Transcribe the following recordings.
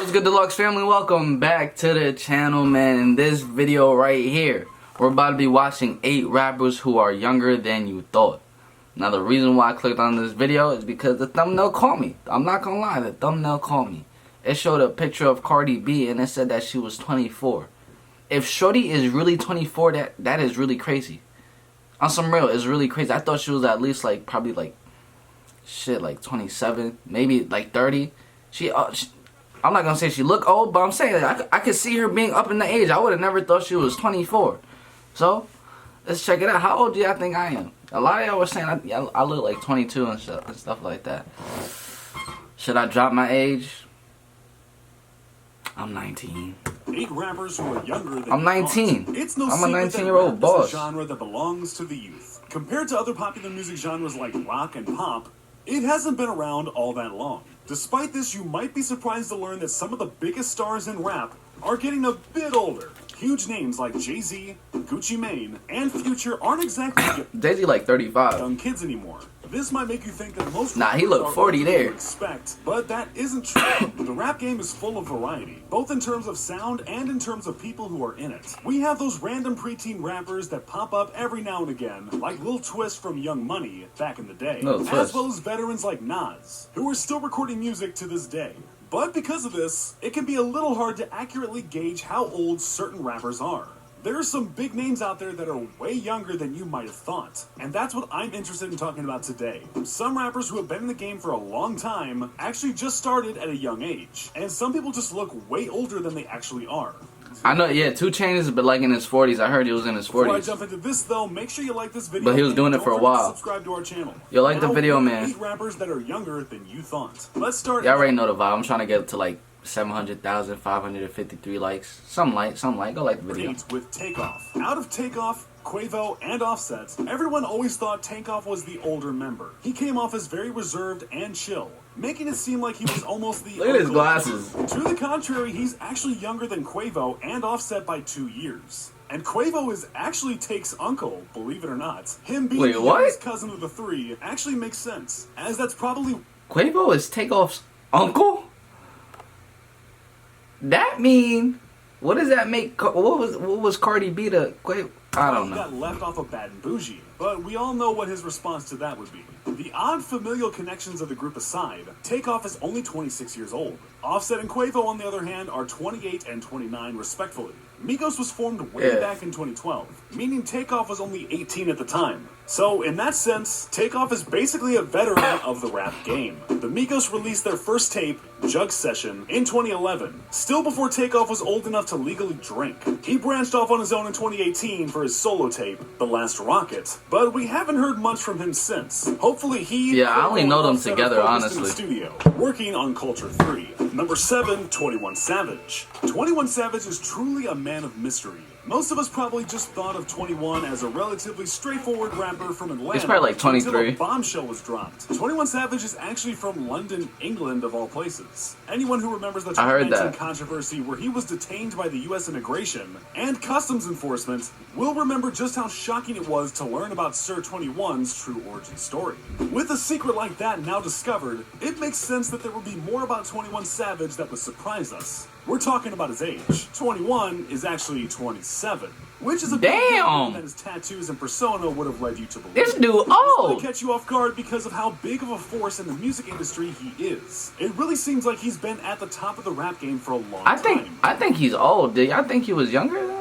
What's good, Deluxe family? Welcome back to the channel, man. In this video right here, we're about to be watching 8 rappers who are younger than you thought. Now, the reason why I clicked on this video is because the thumbnail caught me. I'm not gonna lie, the thumbnail caught me. It showed a picture of Cardi B and it said that she was 24. If Shorty is really 24, that is really crazy. On some real, it's really crazy. I thought she was at least probably like 27, maybe like 30. I'm not gonna say she look old, but I'm saying that I could see her being up in the age. I would have never thought she was 24. So let's check it out. How old do y'all think I am? A lot of y'all were saying I look like 22 and stuff like that. Should I drop my age? I'm 19. 8 rappers who are younger than I'm 19. It's no I'm a secret 19-year-old that rap boss. is a genre that belongs to the youth. Compared to other popular music genres like rock and pop, it hasn't been around all that long. Despite this, you might be surprised to learn that some of the biggest stars in rap are getting a bit older. Huge names like Jay-Z, Gucci Mane, and Future aren't exactly Jay-Z like 35. young kids anymore. This might make you think that most Nah, he looked 40 there. Expect, but that isn't true. The rap game is full of variety, both in terms of sound and in terms of people who are in it. We have those random preteen rappers that pop up every now and again, like Lil Twist from Young Money back in the day, as well as veterans like Nas, who are still recording music to this day. But because of this, it can be a little hard to accurately gauge how old certain rappers are. There are some big names out there that are way younger than you might have thought, and that's what I'm interested in talking about today. Some rappers who have been in the game for a long time actually just started at a young age, and some people just look way older than they actually are. I know, yeah, 2 Chainz is like in his 40s. I heard he was in his 40s. Before I jump into this, though, make sure you like this video. But he was doing it for a while. Subscribe to our channel. Yo, like the video, man. 8 rappers that are younger than you thought. Let's start. Y'all already know the vibe. I'm trying to get to like 700,553 likes. Some like. Go like the video. With Takeoff. Out of Takeoff, Quavo, and Offset, everyone always thought Takeoff was the older member. He came off as very reserved and chill, making it seem like he was almost the Look at his glasses. To the contrary, he's actually younger than Quavo and Offset by 2 years. And Quavo is actually Take's uncle, believe it or not. Him being the youngest cousin of the 3 actually makes sense, as that's probably... Quavo is Takeoff's uncle? That mean... What does that make... What was Cardi B to Quavo? I don't know. He got left off of Bad and Bougie, but we all know what his response to that would be. The odd familial connections of the group aside, Takeoff is only 26 years old. Offset and Quavo, on the other hand, are 28 and 29 respectively. Migos was formed way back in 2012, meaning Takeoff was only 18 at the time. So, in that sense, Takeoff is basically a veteran of the rap game. The Migos released their first tape, Jug Session, in 2011, still before Takeoff was old enough to legally drink. He branched off on his own in 2018 for his solo tape, The Last Rocket, but we haven't heard much from him since. Hopefully he... I only know them together, honestly. In the studio, working on Culture 3. Number 7, 21 Savage. 21 Savage is truly a man of mystery. Most of us probably just thought of 21 as a relatively straightforward rapper from Atlanta. He's probably like 23. Until a bombshell was dropped. 21 Savage is actually from London, England, of all places. Anyone who remembers the 2019 controversy where he was detained by the U.S. Immigration and Customs Enforcement will remember just how shocking it was to learn about Sir 21's true origin story. With a secret like that now discovered, it makes sense that there would be more about 21 Savage that would surprise us. We're talking about his age. 21 is actually 27, which is a big deal that his tattoos and persona would have led you to believe. This dude old! This might catch you off guard because of how big of a force in the music industry he is. It really seems like he's been at the top of the rap game for a long time. I think he's old. Did y'all think he was younger than that?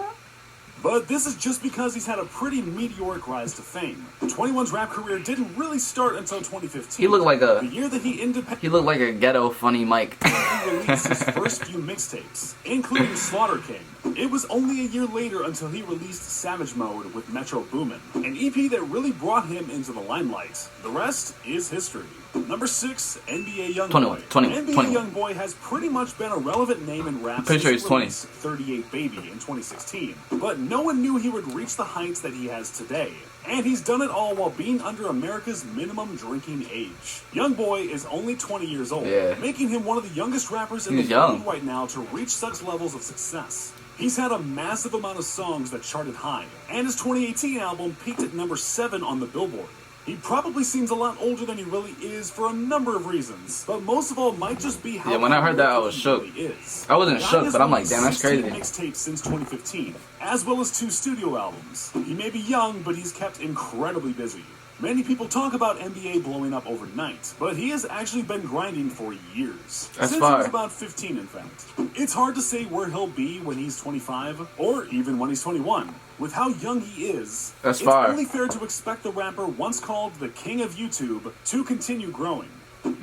But this is just because he's had a pretty meteoric rise to fame. 21's rap career didn't really start until 2015. He looked like the year that he looked like a ghetto funny Mike. He released his first few mixtapes, including Slaughter King. It was only a year later until he released Savage Mode with Metro Boomin, an EP that really brought him into the limelight. The rest is history. Number 6, NBA Youngboy. NBA Youngboy has pretty much been a relevant name in rap since he released 38 Baby in 2016. But no one knew he would reach the heights that he has today. And he's done it all while being under America's minimum drinking age. Youngboy is only 20 years old, making him one of the youngest rappers in the world right now to reach such levels of success. He's had a massive amount of songs that charted high, and his 2018 album peaked at number 7 on the Billboard. He probably seems a lot older than he really is for a number of reasons, but most of all might just be how when I heard that, I was shook. Really is. I wasn't The guy shook, has but I'm like, released damn, that's 16 crazy. mixtapes since 2015, as well as 2 studio albums. He may be young, but he's kept incredibly busy. Many people talk about NBA blowing up overnight, but he has actually been grinding for years. That's Since he fire. was about 15, in fact. It's hard to say where he'll be when he's 25, or even when he's 21. With how young he is, That's it's fire. only fair to expect the rapper once called the king of YouTube to continue growing.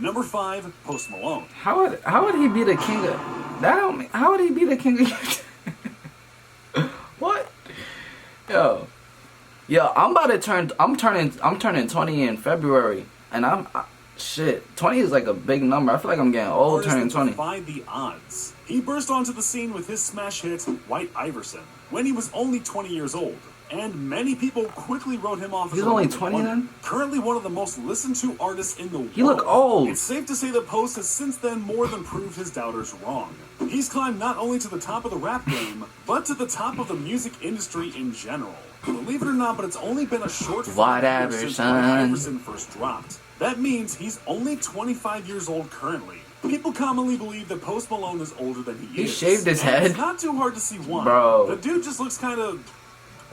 Number 5, Post Malone. How would he be the king of that? Don't mean, how would he be the king of what? Yo, I'm turning 20 in February, and shit. 20 is like a big number. I feel like I'm getting old Artist turning that 20. defied the odds. He burst onto the scene with his smash hit White Iverson when he was only 20 years old, and many people quickly wrote him off as He's a only one-hit 20 wonder. then? Currently one of the most listened to artists in the world. He look old. It's safe to say that Post has since then more than proved his doubters wrong. He's climbed not only to the top of the rap game, but to the top of the music industry in general. Believe it or not, but it's only been a short White 5 years since White Iverson. Iverson first dropped. That means he's only 25 years old currently. People commonly believe that Post Malone is older than he is. He shaved his and head? It's not too hard to see why. Bro. The dude just looks kind of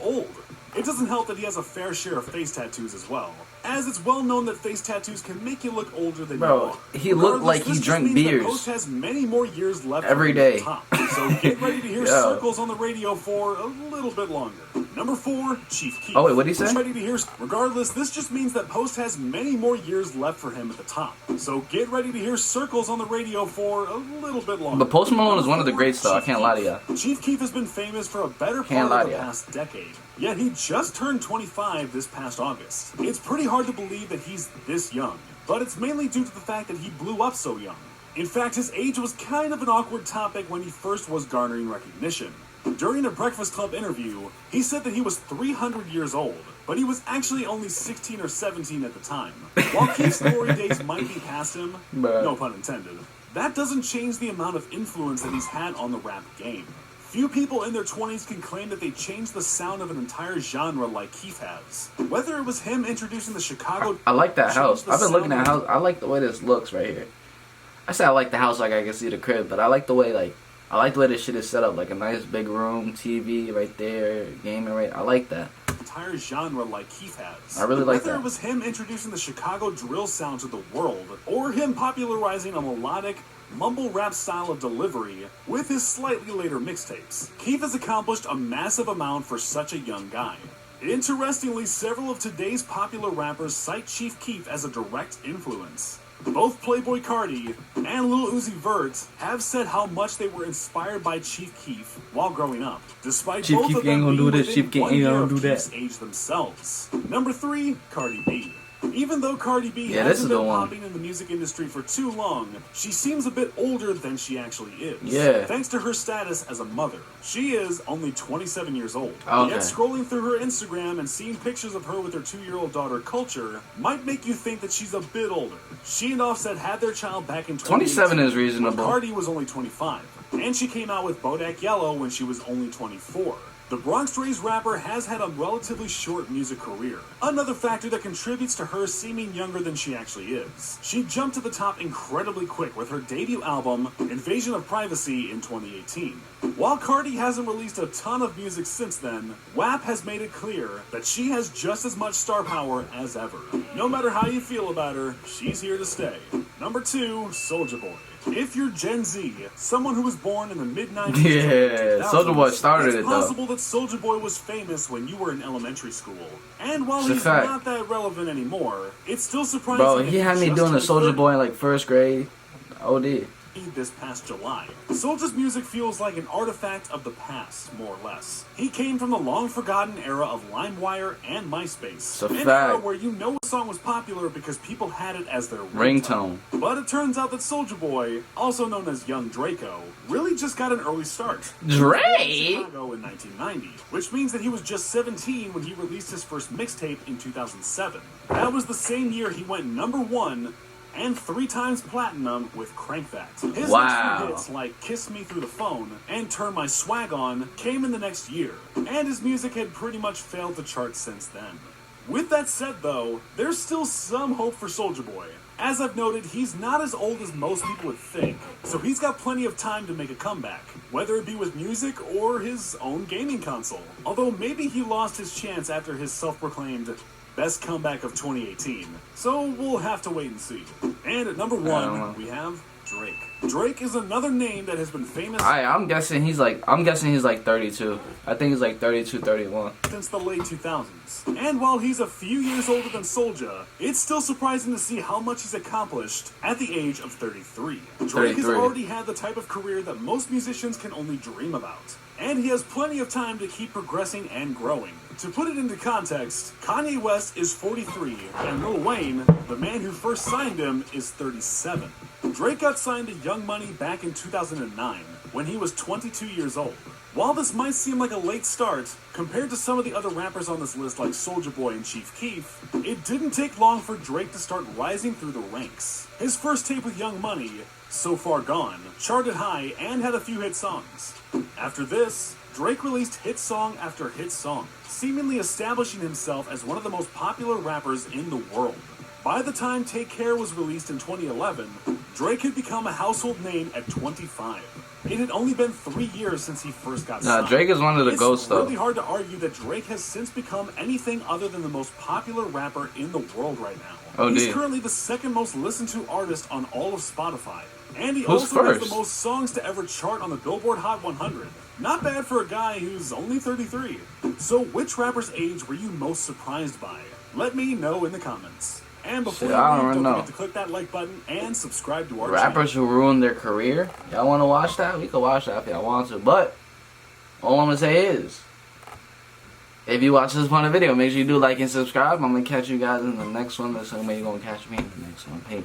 old. It doesn't help that he has a fair share of face tattoos as well, as it's well known that face tattoos can make you look older than you Bro, are. he looked Regardless, like he this just drank means that beers. Post has many more years left Every for him at day. the top. So get ready to hear Yeah. circles on the radio for a little bit longer. Number 4, Chief Keef. Oh, wait, what'd he say? Get ready to hear. Regardless, this just means that Post has many more years left for him at the top. So get ready to hear circles on the radio for a little bit longer. But Post Malone is one of the Number greats, though. I Chief can't lie to Keef. ya. Chief Keef has been famous for a better Can't part lie of the to ya. past decade. Yet he just turned 25 this past August. It's pretty hard to believe that he's this young, but it's mainly due to the fact that he blew up so young. In fact, his age was kind of an awkward topic when he first was garnering recognition. During a Breakfast Club interview, he said that he was 300 years old, but he was actually only 16 or 17 at the time. While Keith's glory days might be past him, Bruh. no pun intended, that doesn't change the amount of influence that he's had on the rap game. Few people in their 20s can claim that they changed the sound of an entire genre like Keith has. Whether it was him introducing the Chicago... I like that changed house. the I've been looking sound at of- house. I like the way this looks right here. I say I like the house like I can see the crib, but I like the way this shit is set up. Like a nice big room, TV right there, gaming right. I like that. entire genre like Keith has. I really like Whether that. it was him introducing the Chicago drill sound to the world, or him popularizing a melodic, mumble rap style of delivery with his slightly later mixtapes, Keith has accomplished a massive amount for such a young guy. Interestingly, several of today's popular rappers cite Chief Keef as a direct influence. Both Playboi Carti and Lil Uzi Vert have said how much they were inspired by Chief Keef while growing up, despite Chief both Keef of them ain't gonna being do this, within Chief Keef 1 ain't year gonna of do that. Keef's age themselves. Number 3, Cardi B. Even though Cardi B Yeah, this hasn't is the been one. popping in the music industry for too long, she seems a bit older than she actually is. Yeah. Thanks to her status as a mother. She is only 27 years old. Okay. Yet scrolling through her Instagram and seeing pictures of her with her 2-year-old daughter Culture might make you think that she's a bit older. She and Offset had their child back in 27 is 2018, reasonable. when Cardi was only 25. And she came out with Bodak Yellow when she was only 24. The Bronx-raised rapper has had a relatively short music career, another factor that contributes to her seeming younger than she actually is. She jumped to the top incredibly quick with her debut album, Invasion of Privacy, in 2018. While Cardi hasn't released a ton of music since then, WAP has made it clear that she has just as much star power as ever. No matter how you feel about her, she's here to stay. Number 2, Soulja Boy. If you're Gen Z, someone who was born in the mid-90s, Yeah, Soulja Boy started it, it's though. possible that Soulja Boy was famous when you were in elementary school. And while It's a he's fact. not that relevant anymore, it's still surprising Bro, that he had me just doing the turned Soldier 30 Boy in like first grade. OD. this past July. Soulja's music feels like an artifact of the past, more or less. He came from the long-forgotten era of LimeWire and MySpace. It's a an era fact. where you know a song was popular because people had it as their Ringtone. But it turns out that Soulja Boy, also known as Young Draco, really just got an early start. Dre? He was born in Chicago in 1990, which means that he was just 17 when he released his first mixtape in 2007. That was the same year he went #1 and 3 times platinum with Crank That. His Wow. next few hits like Kiss Me Through the Phone and Turn My Swag On came in the next year, and his music had pretty much failed to chart since then. With that said, though, there's still some hope for Soulja Boy. As I've noted, he's not as old as most people would think, so he's got plenty of time to make a comeback, whether it be with music or his own gaming console. Although maybe he lost his chance after his self-proclaimed best comeback of 2018. So we'll have to wait and see. And at number 1, we have Drake. Drake is another name that has been famous I'm guessing he's like 32. I think he's like 32, 31. since the late 2000s. And while he's a few years older than Soulja, it's still surprising to see how much he's accomplished at the age of 33. Drake has 33. already had the type of career that most musicians can only dream about. And he has plenty of time to keep progressing and growing. To put it into context, Kanye West is 43, and Lil Wayne, the man who first signed him, is 37. Drake got signed to Young Money back in 2009, when he was 22 years old. While this might seem like a late start, compared to some of the other rappers on this list like Soulja Boy and Chief Keef, it didn't take long for Drake to start rising through the ranks. His first tape with Young Money, So Far Gone, charted high and had a few hit songs. After this, Drake released hit song after hit song, seemingly establishing himself as one of the most popular rappers in the world. By the time Take Care was released in 2011, Drake had become a household name at 25. It had only been 3 years since he first got signed. Drake is one of the GOATs, though. It's really hard to argue that Drake has since become anything other than the most popular rapper in the world right now. Oh, He's dude. currently the second most listened to artist on all of Spotify. And he Who's also has first? the most songs to ever chart on the Billboard Hot 100. Not bad for a guy who's only 33. So which rapper's age were you most surprised by? Let me know in the comments. And before Shit, you I leave, don't don't know. forget to click that like button and subscribe to our Rappers who ruined their career. Y'all want to watch that? We can watch that if y'all want to. But all I'm gonna say is, if you watch this part of the video, make sure you do like and subscribe. I'm gonna catch you guys in the next one. The same way you're gonna catch me in the next one. Peace.